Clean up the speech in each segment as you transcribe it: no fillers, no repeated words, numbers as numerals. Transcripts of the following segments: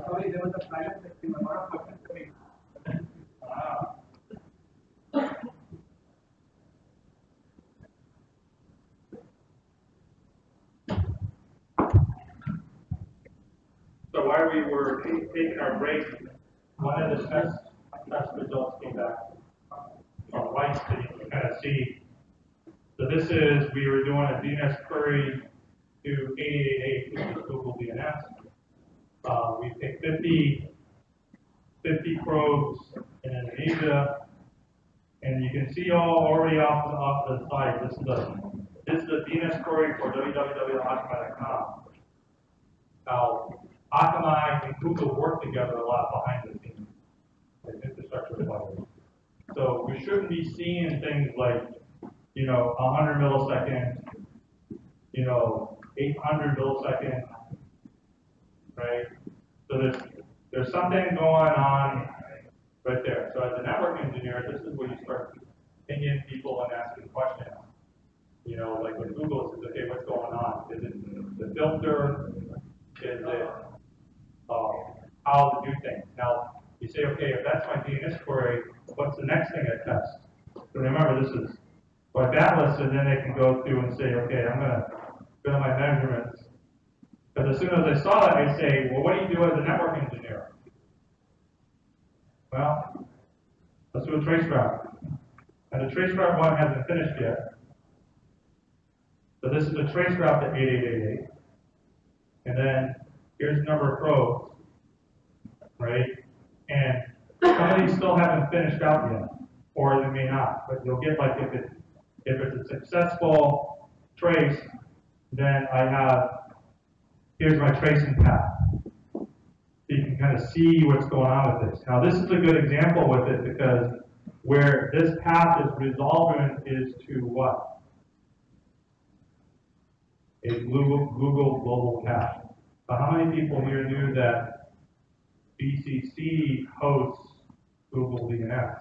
Sorry, there was a private section, a lot of questions coming. So while we were taking our break, one of the test results came back from white, so you can kind of see. So this is, we were doing a DNS query to 888, which is Google DNS. We picked 50 probes in Indonesia, and you can see already off the slide. This is the DNS query for www.akamai.com. How Akamai and Google work together a lot behind the scenes, like infrastructure players. So we shouldn't be seeing things like, 100 milliseconds, 800 milliseconds, right? So there's something going on right there. So as a network engineer, this is where you start pinging people and asking questions. Like with Google, it says, okay, what's going on? Is it the filter? Is it how to do things? Now, you say, okay, if that's my DNS query, what's the next thing I test? So remember, this is like that list, and then they can go through and say, okay, I'm going to go to my measurements. But as soon as I saw that, I say, well, what do you do as a network engineer? Well, let's do a trace route. And the trace route one hasn't finished yet. So this is a trace route to 8888. And then here's the number of probes, right? And some of these still haven't finished out yet, or they may not. But you'll get, like, if it's a successful trace, then I have, here's my tracing path. So you can kind of see what's going on with this. Now, this is a good example with it because where this path is resolving is to what? A Google Global Cache. So how many people here knew that BCC hosts Google DNS?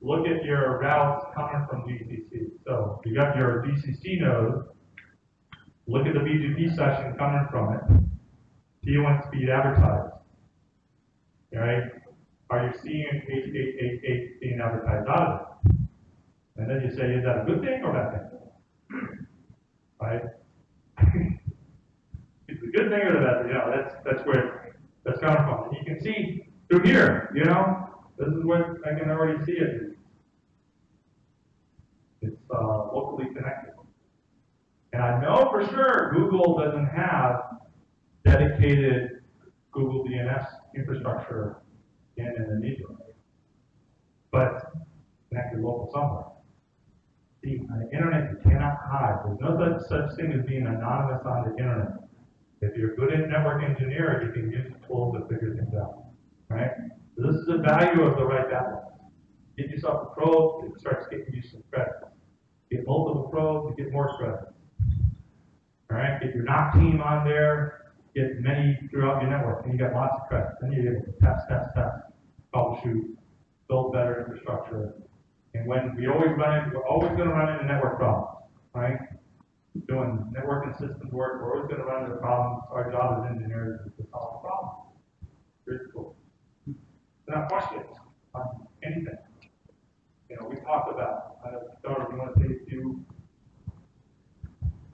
Look at your routes coming from BCC. So you got your BCC node. Look at the BGP session coming from it. T1 speed advertised. All right? Are you seeing 8888 being advertised out of it? And then you say, is that a good thing or bad thing? Right? It's a good thing or the bad thing? That's where that's coming from. And you can see through here, this is what I can already see it. It's locally connected. And I know for sure Google doesn't have dedicated Google DNS infrastructure in Indonesia, but connected local somewhere. See, on the internet, you cannot hide. There's no such thing as being anonymous on the internet. If you're a good network engineer, you can use the tools to figure things out, right? So this is the value of the right balance. Get yourself a probe, it starts getting you some credits. Get multiple probes, you get more credits. All right, get your NOC team on there, get many throughout your network, and you got lots of credits. Then you're able to test. Called troubleshoot, build better infrastructure. And when we're always going to run into network problems, right? Doing network and systems work, we're always going to run into problems. Our job as engineers is to solve the problem. Very cool. Now, questions on anything? You know, we talked about. I don't know if you want to say a few.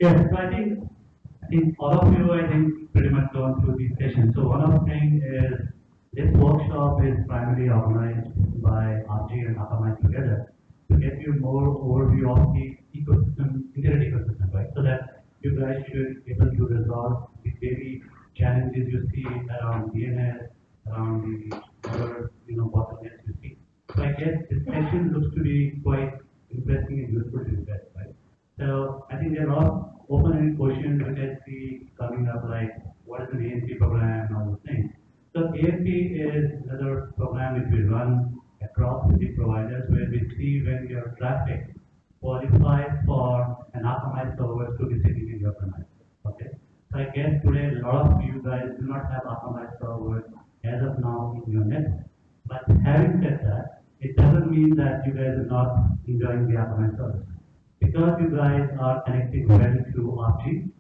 Yes, so I think all of you, pretty much gone through these sessions. So one of the things is this workshop is primarily organized by APJII and AKAMAI together to get you more overview of the ecosystem, internet ecosystem, right? So that you guys should be able to resolve the daily challenges you see around DNS, around the other, bottlenecks you see. So I guess this session looks to be quite interesting and useful to you guys, right? So I think there are all open-ended questions which I see coming up, like what is an ANP program and all those things. So ANP is another program which we run across with the providers where we see when your traffic qualifies for an AKAMAI server to be sitting in your premise. Okay. So I guess today a lot of you guys do not have AKAMAI servers as of now in your network. But having said that, it doesn't mean that you guys are not enjoying the AKAMAI service. Because you guys are connecting well to APJII,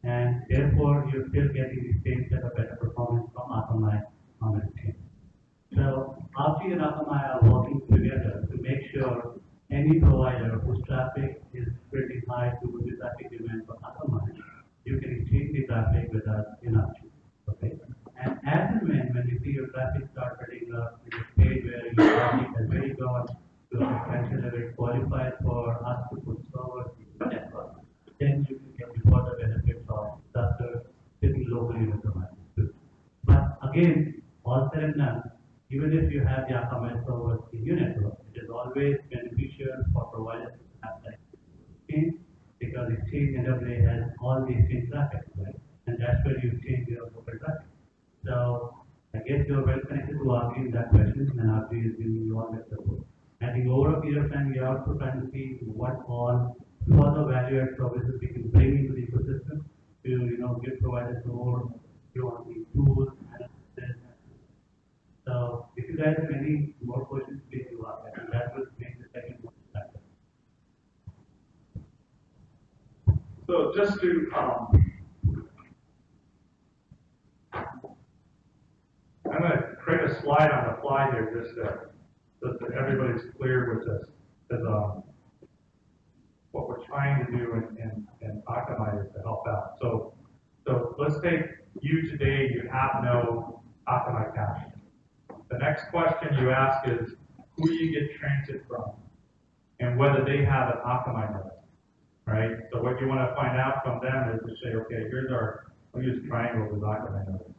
and therefore you're still getting the same set of better performance from AKAMAI on the exchange. So APJII and AKAMAI are working together to make sure any provider whose traffic is pretty high to the traffic demand for AKAMAI, you can exchange the traffic with us in APJII. Okay? And as and when you see your traffic start building up in a stage where your traffic has really gone to a substantial level, it qualifies for us to put servers in your network, then you can get the further benefits of clusters sitting locally with the market. But again, all said and done, even if you have the AKAMAI servers in your network, it is always beneficial for providers to have that exchange, because exchange end of the day has all the exchange traffic, right? And that's where you exchange your local traffic. So I guess you're well connected to APJII in that question, and APJII is giving you all that support. I think over a period of time, we are also trying to see what all further value-add services we can bring into the ecosystem to give providers more on the tools and so if you guys have any more questions, please do ask. I think that will make the second more effective. So just to I'm going to create a slide on the fly here just so that everybody's clear with this. Because what we're trying to do in AKAMAI is to help out. So let's take you today, you have no AKAMAI cache. The next question you ask is who you get transit from and whether they have an AKAMAI node, right? So what you want to find out from them is to say, okay, here's we'll use triangle with AKAMAI nodes,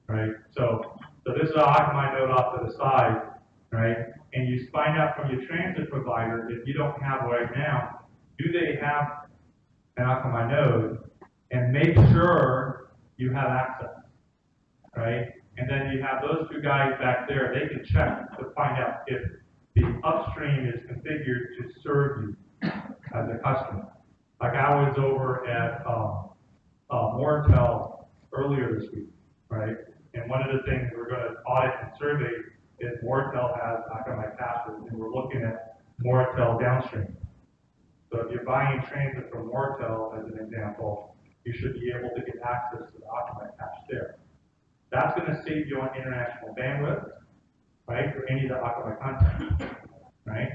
right? So this is an AKAMAI node off to the side, right? And you find out from your transit provider, if you don't have right now, do they have an AKAMAI node, and make sure you have access, right? And then you have those two guys back there, they can check to find out if the upstream is configured to serve you as a customer. Like I was over at Moretel earlier this week, right? And one of the things we're going to audit and survey is Moretel has AKAMAI caches, and we're looking at Moretel downstream. So if you're buying transit from Moretel, as an example, you should be able to get access to the AKAMAI cache there. That's going to save you on international bandwidth, right, for any of the AKAMAI content, right?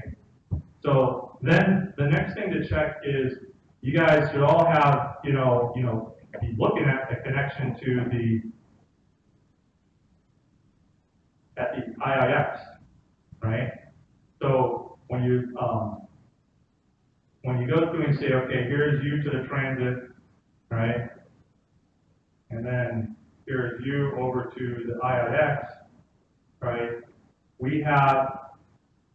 So then the next thing to check is you guys should all have, be looking at the connection to the IIX, right? So when you go through and say, okay, here's you to the transit, right? And then here's you over to the IIX, right? We have,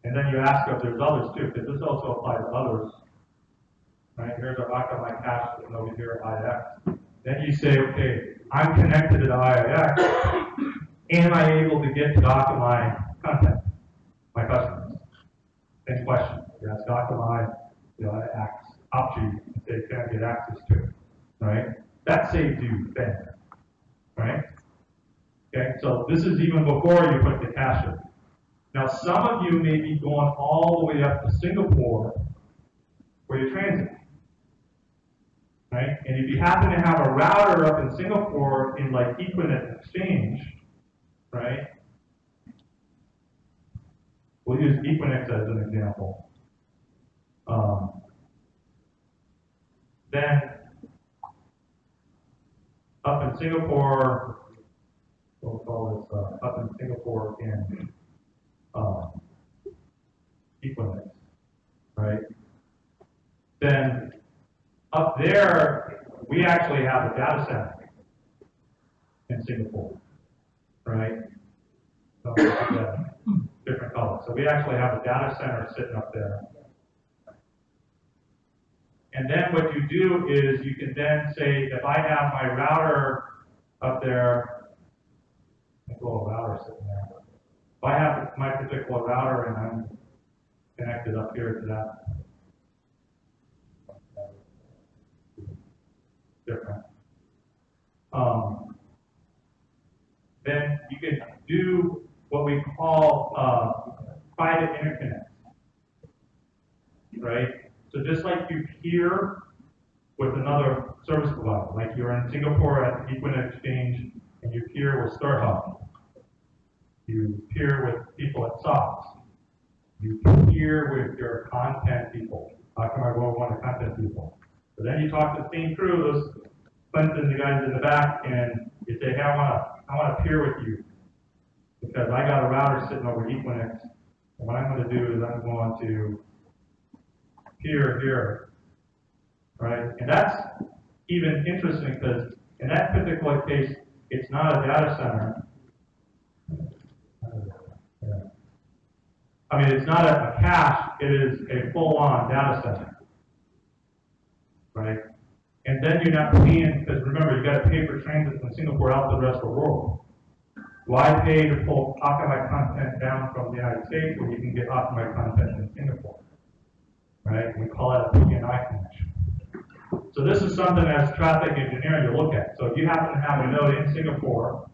and then you ask if there's others too, because this also applies to others, right? Here's our AKAMAI cache and over here at IIX. Then you say, okay, I'm connected to the IIX. Am I able to get to the AKAMAI content, my customers? Same question. You ask AKAMAI, APJII, and say, can I get access to it, right? That saves you bandwidth, right? Okay, so this is even before you put the cache in. Now, some of you may be going all the way up to Singapore for your transit, right? And if you happen to have a router up in Singapore in like Equinix Exchange, right? We'll use Equinix as an example. Then up in Singapore, we'll call this up in Singapore in Equinix, right? Then up there, we actually have a data center in Singapore, right? So different colors. So we actually have a data center sitting up there. And then what you do is you can then say, if I have my router up there, a little router sitting there. If I have my particular router and I'm connected up here to that, different. Then you can do what we call private interconnect, right? So just like you peer with another service provider, like you're in Singapore at the Equinix Exchange and you peer with StarHub, you peer with people at SOX, you peer with your content people. AKAMAI World One content people. But then you talk to the same crew, those Clinton, the guys in the back, and you say, hey, I want to peer with you because I got a router sitting over Equinix, and what I'm going to do is I'm going to peer here, right? And that's even interesting because in that particular case, it's not a data center. I mean, it's not a cache, it is a full-on data center, right? And then you're not paying, because remember, you got to pay for transit from Singapore out to the rest of the world. Why pay to pull AKAMAI content down from the United States when you can get AKAMAI content in Singapore, right? We call that a Penggunaan connection. So this is something as traffic engineering you look at. So if you happen to have a node in Singapore,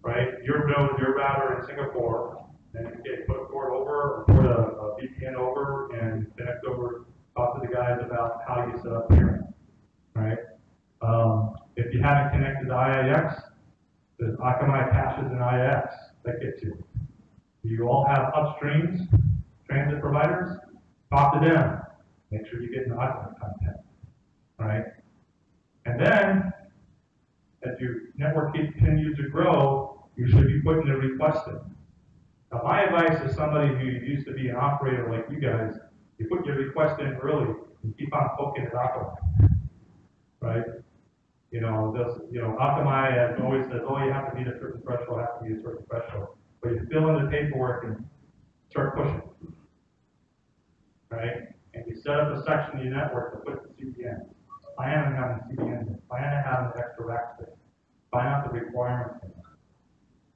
right, your node, your router in Singapore, and you put a port over or put a VPN over and connect over, talk to the guys about how you set up peering, right? If you haven't connected to IIX, there's AKAMAI caches in IIX that get you. You all have upstreams, transit providers, talk to them. Make sure you get the AKAMAI content, right? And then, as your network continues to grow, you should be putting a request in. Now, my advice is somebody who used to be an operator like you guys, you put your request in early and keep on poking at AKAMAI, right? You know, AKAMAI has always said, oh, you have to meet a certain threshold, have to meet a certain threshold. But you fill in the paperwork and start pushing, right? And you set up a section of your network to put the CDN. Plan on having CDN, plan on having the extra rack space. Find out the requirements,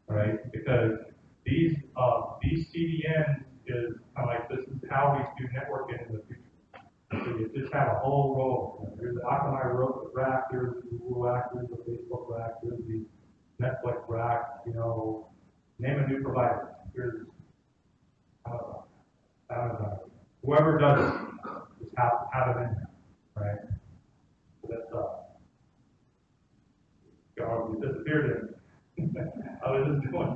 right? Because these CDNs is kind of like, this is how we do networking in the future. So you just have a whole row. Here's the AKAMAI rack, here's the Google rack, here's the Facebook rack, here's the Netflix rack, you know, name a new provider. Here's Amazon. Whoever does it, just have it in there, right? So that's we disappeared in. How is this doing?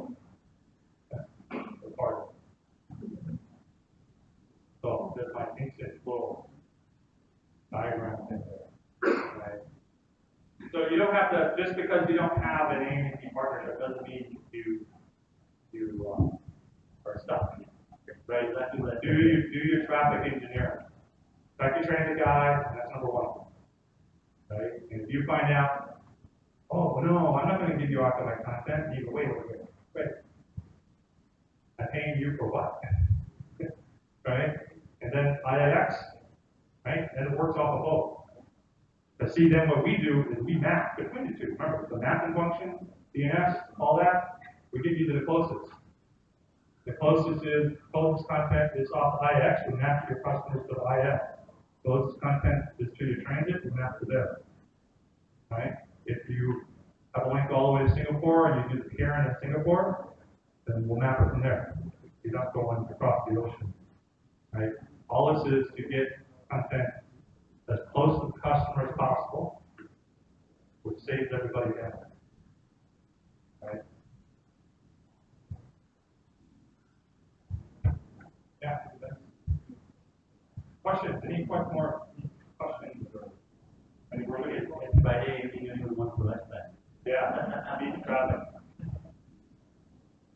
The part. So there's my ancient little diagram in there, right? So you don't have to, just because you don't have an AMP partnership doesn't mean you are stuck, right? Do your traffic engineering. Track your transit guy, that's number one, right? And if you find out, oh no, I'm not going to give you AKAMAI content, you go, wait. I'm paying you for what? Right? And then IIX, right? And it works off of both. But see, then what we do is we map between the two. Remember, the mapping function, DNS, all that, we give you the closest. The closest content is off IIX, we map your customers to the IIX. Closest content is to your transit, we map to them. Right? If you have a link all the way to Singapore and you do the peering in Singapore, then we'll map it from there. You're not going across the ocean, right? All this is to get content as close to the customer as possible, which saves everybody down, right? Yeah. Questions? Any more questions? Any more? Friday evening, you want to rush back. Yeah, beach traffic.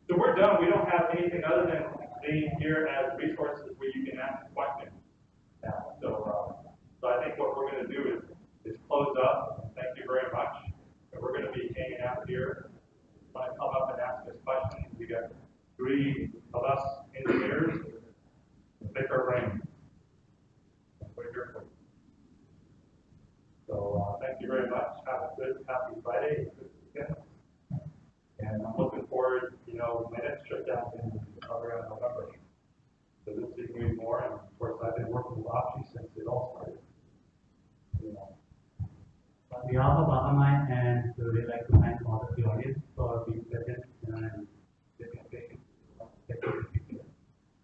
So we're done. We don't have anything other than being here as resources where you can ask questions. Now, so I think what we're going to do is close up. Thank you very much. And we're going to be hanging out here. If you want to come up and ask us questions, we got 3 of us engineers. Pick our brain. We're here for you. So thank you very much. Have a good, happy Friday. Good weekend. And I'm looking forward, my next trip down in around November. So this is going more, and of course I've been working with APJII since it all started. On behalf of AKAMAI, and we would like to thank all of the audience for being present and participating.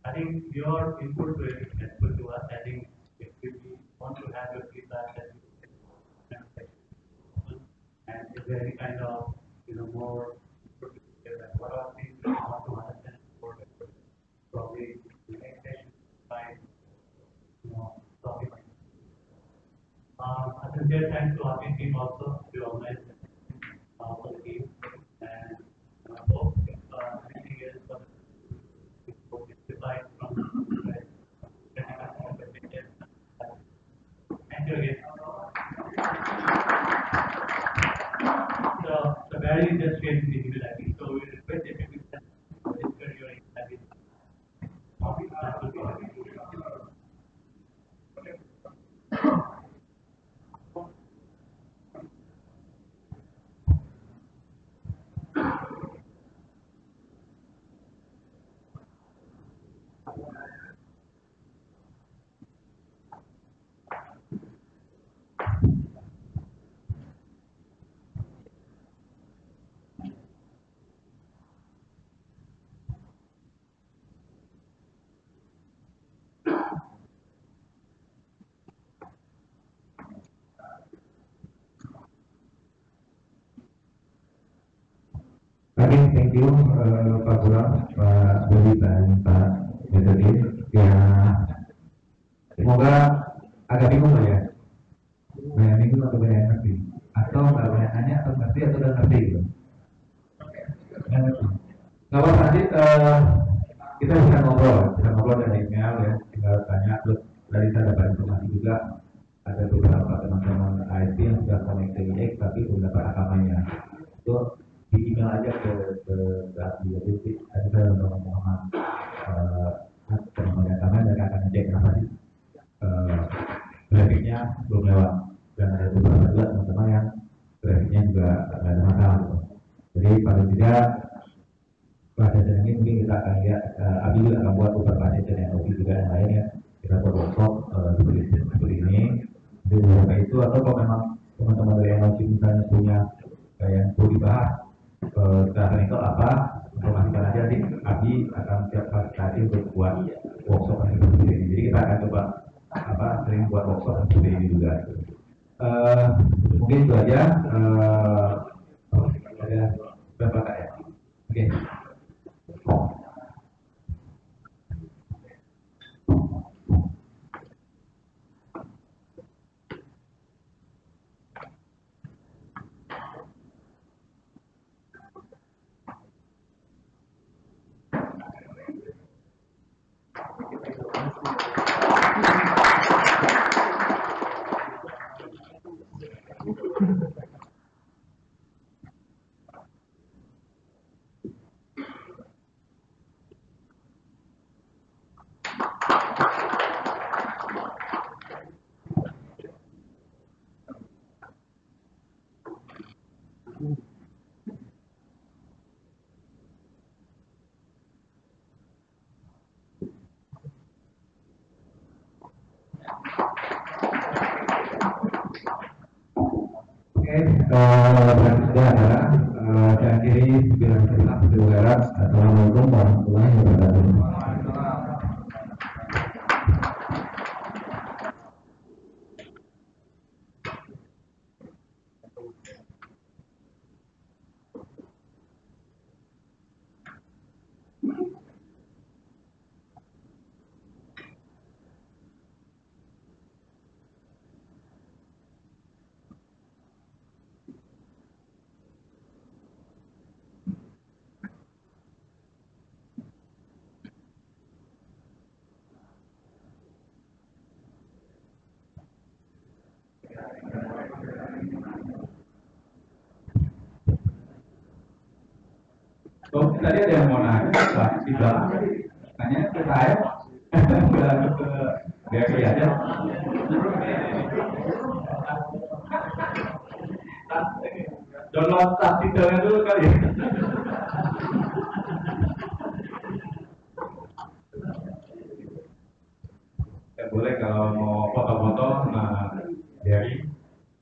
I think your input will be helpful to us. I think if we want to have your feedback, and if there any kind of more what are things we want to understand more, probably the next session by topic. A sincere thanks to our team also to organize for the team, and I hope anything else for the justified from thank you again. The value is just creating the email ID. So we request if you can register your email ID. Oke, thank you Pak Burang, Pak Juli, dan Pak Juli. Ya, semoga agak bingung ya. Banyak bingung atau banyak ngerti, atau nggak banyak nanya atau ngerti atau udah ngerti gitu. Nggak ngerti. Nggak apa-apa, nanti kita bisa ngobrol dari email ya. Tinggal tanya, terus dari saya dapat informasi juga. Ada beberapa teman-teman IT yang sudah connect ke IIX tapi belum dapat AKAMAI-nya. Itu di email aja ke jadi ada teman-teman teman-teman yang sama dan akan cek kenapa sih grafiknya belum lewat, dan ada beberapa juga teman-teman yang grafiknya juga nggak ada masalah gitu. Jadi paling tidak pada sesi ini mungkin kita akan lihat Abi juga akan buat beberapa sesi yang lebih juga yang lain ya, kita buat workshop seperti ini. Jadi beberapa itu, atau kalau memang teman-teman dari MLC misalnya punya yang perlu dibahas teknikal apa, informasikan aja sih. Abi akan siap fasilitasi untuk buat workshop yang seperti ini. Jadi kita akan coba sering buat workshop seperti ini juga. Mungkin itu aja. Ada berapa kak ya? Oke. tadi ada yang mau nanya, Pak, di belakang tadi nanya ke saya, nggak langsung ke Gary aja. Download subtitlenya dulu kali ya. Ya boleh kalau mau foto-foto sama Gary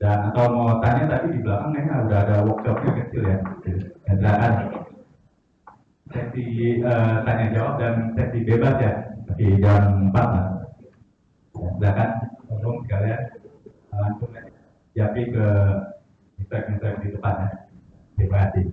dan atau mau tanya tadi di belakang kayaknya udah ada workshopnya kecil ya. Ya, silakan. Sesi tanya jawab dan sesi bebas ya, di jam 4 lah. Ya, silakan ngomong sekalian langsung Japi ke insight di depannya. Terima kasih.